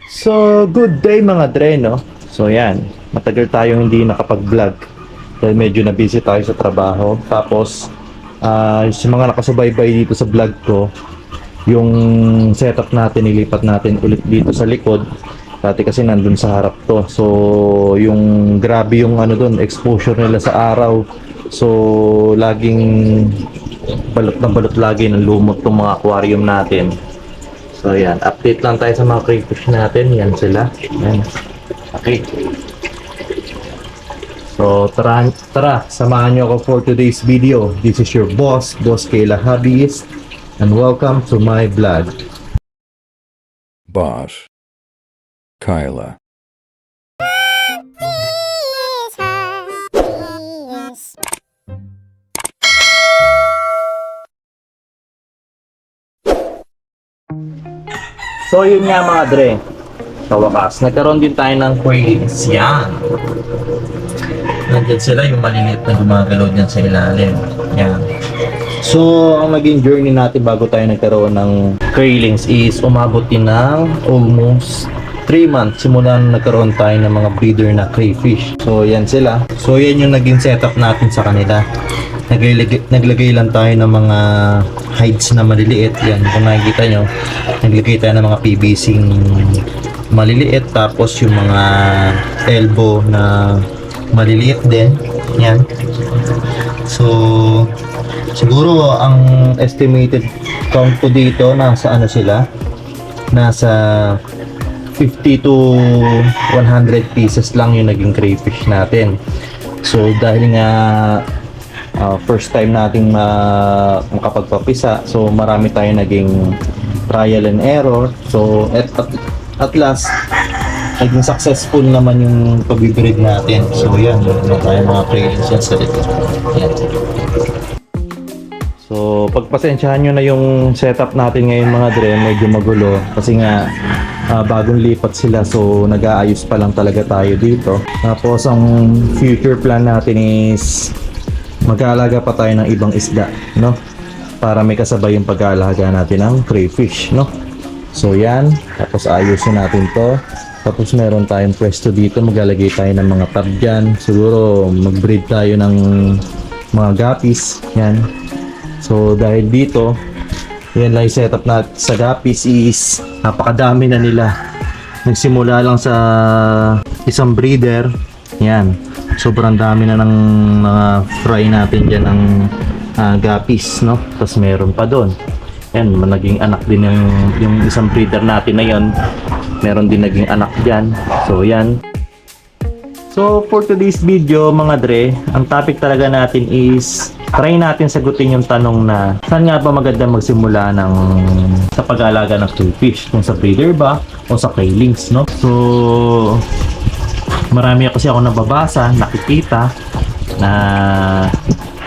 So, good day mga dre, no? So, yan. Matagal tayong hindi nakapag-vlog dahil medyo na busy tayo sa trabaho. Tapos, sa mga nakasubaybay dito sa vlog ko, yung setup natin, nilipat natin ulit dito sa likod. Dati kasi nandun sa harap to. So, yung grabe yung ano dun, exposure nila sa araw. So, laging balot na balot lagi ng lumot tong mga aquarium natin. So yan, update lang tayo sa mga crayfish natin. Yan sila. Yan. Okay. So tara, samahan nyo ako for today's video. This is your boss, Boss Kayla Hobbyist, and welcome to my vlog. Boss Kyla. So yun nga mga dre, sa wakas, nagkaroon din tayo ng quails. Yan. Nandyan sila, yung maliliit na gumagalaw dyan sa ilalim. Yan. So, ang naging journey natin bago tayo nagkaroon ng quailings is umabot din ng almost 3 months simula na nagkaroon tayo ng mga breeder na crayfish. So, yan sila. So, yan yung naging setup natin sa kanila. Naglagay lang tayo ng mga hides na maliliit. Yan, kung nakikita nyo, naglagay tayo ng mga PVC maliliit, tapos yung mga elbow na maliliit din. Yan. So, siguro ang estimated count ko dito nasa ano sila, nasa 50 to 100 pieces lang yung naging crayfish natin. So, dahil nga first time nating makapagpapisa, so marami tayong naging trial and error. So at last naging successful naman yung pag-breed natin. So yan, meron tayong mga quailings yan sa dito. Yan. So pagpasensyahan nyo na yung setup natin ngayon mga dre, medyo magulo kasi nga bagong lipat sila, so nag-aayos pa lang talaga tayo dito. Tapos ang future plan natin is mag-aalaga pa tayo ng ibang isda, no? Para may kasabay yung pag-aalaga natin ng crayfish, no? So yan, tapos ayusin natin to. Tapos meron tayong pwesto dito, maglalagay tayo ng mga tab dyan. Siguro mag-breed tayo ng mga guppies, yan. So dahil dito, yan lang yung setup natin sa guppies is napakadami na nila. Nagsimula lang sa isang breeder, yan. Sobrang dami na ng mga fry natin dyan ng guppies, no? Tapos meron pa doon. Yan, naging anak din yung isang breeder natin na yon. Meron din naging anak dyan. So, yan. So, for today's video, mga dre, ang topic talaga natin is try natin sagutin yung tanong na saan nga ba maganda magsimula sa pag-aalaga ng crayfish? Kung sa breeder ba o sa quailings, no? So, marami kasi ako nababasa, nakikita na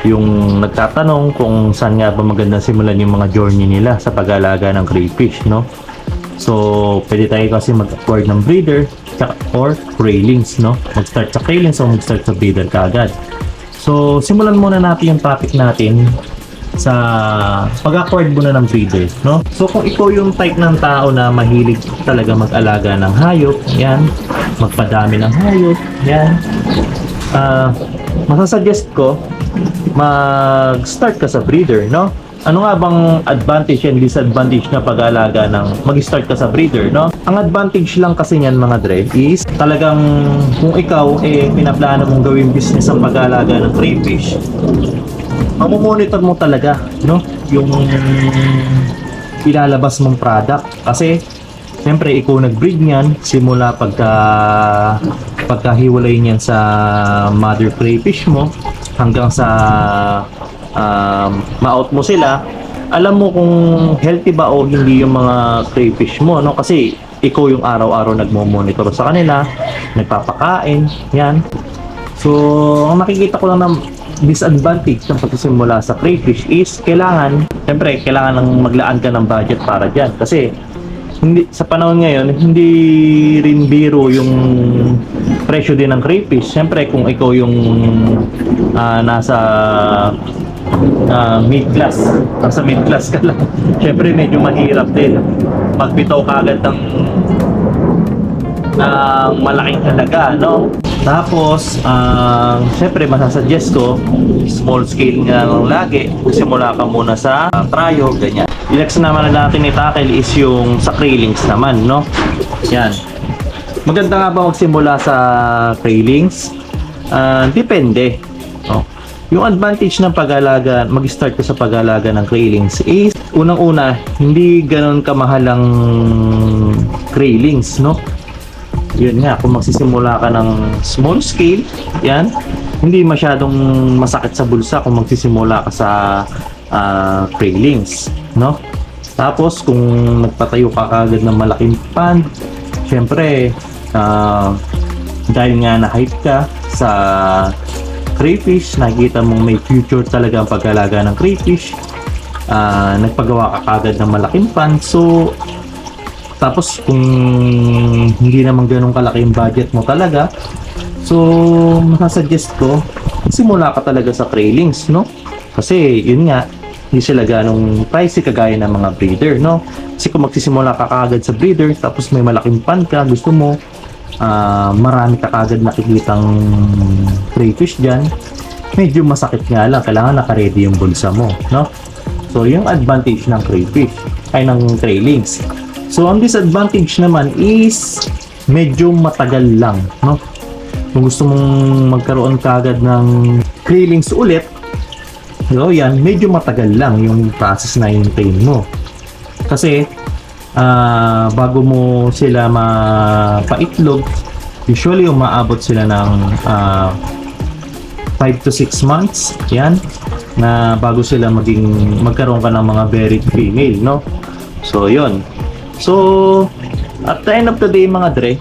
yung nagtatanong kung saan nga ba magandang simulan yung mga journey nila sa pag-aalaga ng crayfish, no? So, pwede tayo kasi mag-acquire ng breeder or quailings, no? Mag-start sa quailings o mag-start sa breeder kaagad. So, simulan muna natin yung topic natin sa pag-acquire muna ng breeder, no? So, kung ikaw yung type ng tao na mahilig talaga mag-alaga ng hayop, yan, magpadami ng hayop, yan, masasuggest ko mag-start ka sa breeder, no? Ano nga bang advantage and disadvantage na pag-aalaga ng mag-start ka sa breeder, no? Ang advantage lang kasi niyan mga dre is talagang kung ikaw pinaplano mong gawing business ang pag-aalaga ng crayfish, mamomonitor mo talaga, no? Yung ilalabas mong product kasi siyempre ikaw nag-breed niyan simula pagkahiwalay niyan sa mother crayfish mo hanggang sa ma-out mo sila. Alam mo kung healthy ba o hindi yung mga crayfish mo, no? Kasi ikaw yung araw-araw nagmo-monitor sa kanila, nagpapakain, yan. So, ang nakikita ko lang ng disadvantage ng pagsisimula sa crayfish is siyempre, kailangan lang maglaan ka ng budget para dyan. Kasi, sa panahon ngayon, hindi rin biro yung presyo din ng crayfish. Siyempre, kung ikaw yung nasa mid-class. Nasa mid-class ka lang. Siyempre medyo mahirap din. Magbitaw ka agad ng ng malaking halaga, no? Tapos, syempre masasuggest ko, small scale nga lang lagi. Simula ka muna sa tryo, ganyan. Yung next naman na natin i-tackle is yung sa railings naman, no? Yan. Maganda nga ba magsimula sa railings? Depende. No? Yung advantage ng pag-alaga, mag-start ka sa pag-alaga ng railings is, unang-una, hindi ganon kamahal ang railings, no? Yun nga, kung magsisimula ka ng small scale, yan, hindi masyadong masakit sa bulsa kung magsisimula ka sa railings, no? Tapos, kung nagpatayo ka agad ng malaking pond, syempre, dahil nga na-hype ka sa crayfish, nakikita mong may future talaga ang pag-alaga ng crayfish, nagpagawa ka agad ng malaking pond, so tapos kung hindi naman ganun kalaki yung budget mo talaga, so masasuggest ko, simula ka talaga sa railings, no? Kasi yun nga, hindi sila ganong pricey kagaya ng mga breeder, no? Kasi kung magsisimula ka kaagad sa breeder, tapos may malaking pan ka, gusto mo, marami ka kaagad nakikitang crayfish dyan, medyo masakit nga lang, kailangan naka-ready yung bulsa mo, no? So yung advantage ng crayfish, ay ng railings. So, ang disadvantage naman is medyo matagal lang, no? Kung gusto mong magkaroon kagad ng railings ulit, so yan, medyo matagal lang yung process na hintayin mo. Kasi, bago mo sila mapaitlog, usually umaabot sila ng 5 to 6 months, yan, na bago sila magkaroon ka ng mga buried female, no? So, yun. So, at the end of the day mga dre,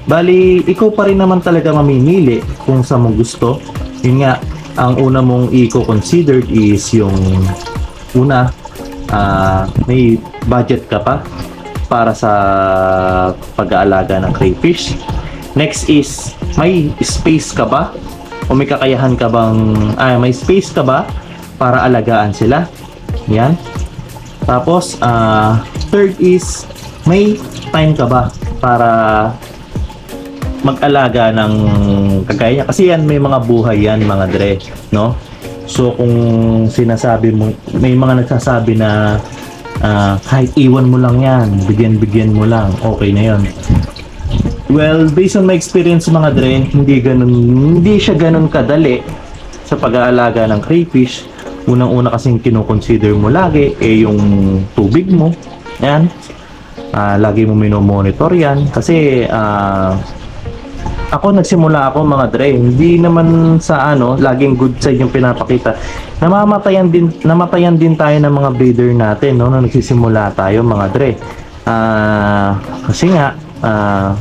bali, ikaw pa rin naman talaga mamimili kung saan mo gusto. Yun nga, ang una mong i-consider is yung una, may budget ka pa para sa pag-aalaga ng crayfish. Next is, may space ka ba? O may kakayahan ka bang, may space ka ba para alagaan sila? Yan. Tapos, third is, may time ka ba para mag-alaga ng kagaya? Kasi yan, may mga buhay yan, mga dre, no? So, kung sinasabi mo, may mga nagsasabi na kahit iwan mo lang yan, bigyan mo lang, okay na yon. Well, based on my experience, mga dre, hindi siya ganun kadali sa pag-aalaga ng crayfish. Unang-una kasing kinoconsider mo lagi yung tubig mo. Yan. Lagi mo minomonitor yan. Kasi ako nagsimula ako mga dre. Hindi naman sa laging good side yung pinapakita. Namatayan din tayo ng mga breeder natin, no, nung nagsisimula tayo mga dre. Kasi nga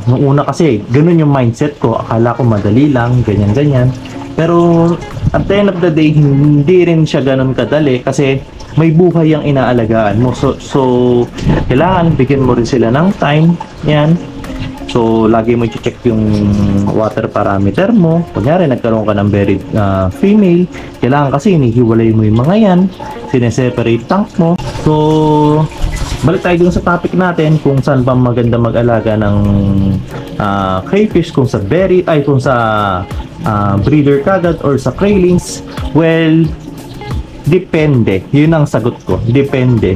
nung una kasi ganun yung mindset ko. Akala ko madali lang, ganyan. Pero at the end of the day, hindi rin siya ganun kadali kasi may buhay ang inaalagaan mo. So kailangan bigyan mo rin sila ng time. Yan. So, lagi mo i-check yung water parameter mo. Kunyari, nagkaroon ka ng buried female. Kailangan kasi inihiwalay mo yung mga yan. Sineseparate tank mo. So, balik tayo dun sa topic natin kung saan ba maganda mag-alaga ng crayfish, kung sa kung sa breeder kagad or sa railings. Well, depende. Yun ang sagot ko. Depende.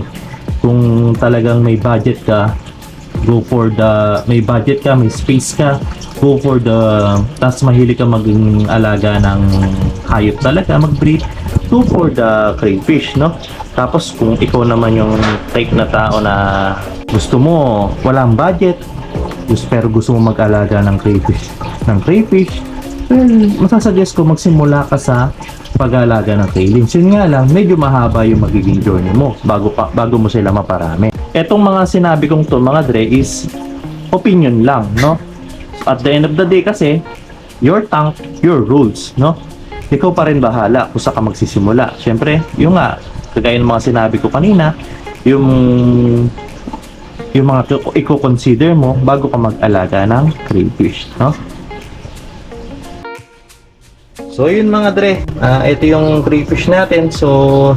Kung talagang may budget ka, go for may budget ka, may space ka, go for tas mahilig ka maging alaga ng hayop talaga, mag-breed, go for the crayfish, no? Tapos kung ikaw naman yung type na tao na gusto mo, walang budget, pero gusto mo mag-alaga ng crayfish, well, masasuggest ko magsimula ka sa pag-aalaga ng railings. Yun nga lang, medyo mahaba yung magiging journey mo bago mo sila maparami. Etong mga sinabi kong to, mga dre, is opinion lang, no? At the end of the day kasi, your tank, your rules, no? Ikaw pa rin bahala kung saan ka magsisimula. Siyempre, yung nga, kagaya ng mga sinabi ko kanina, yung mga i-consider mo bago ka mag-alaga ng crayfish, no? So yun mga dre, ito yung crayfish natin. So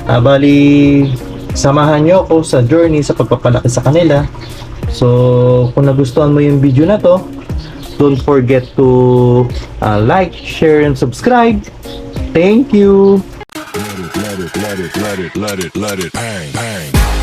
bali samahan nyo ako sa journey sa pagpapalaki sa kanila. So, kung nagustuhan mo yung video na to, don't forget to like, share, and subscribe. Thank you! Let it, let it, let it, let it, let it, let it, bang, bang.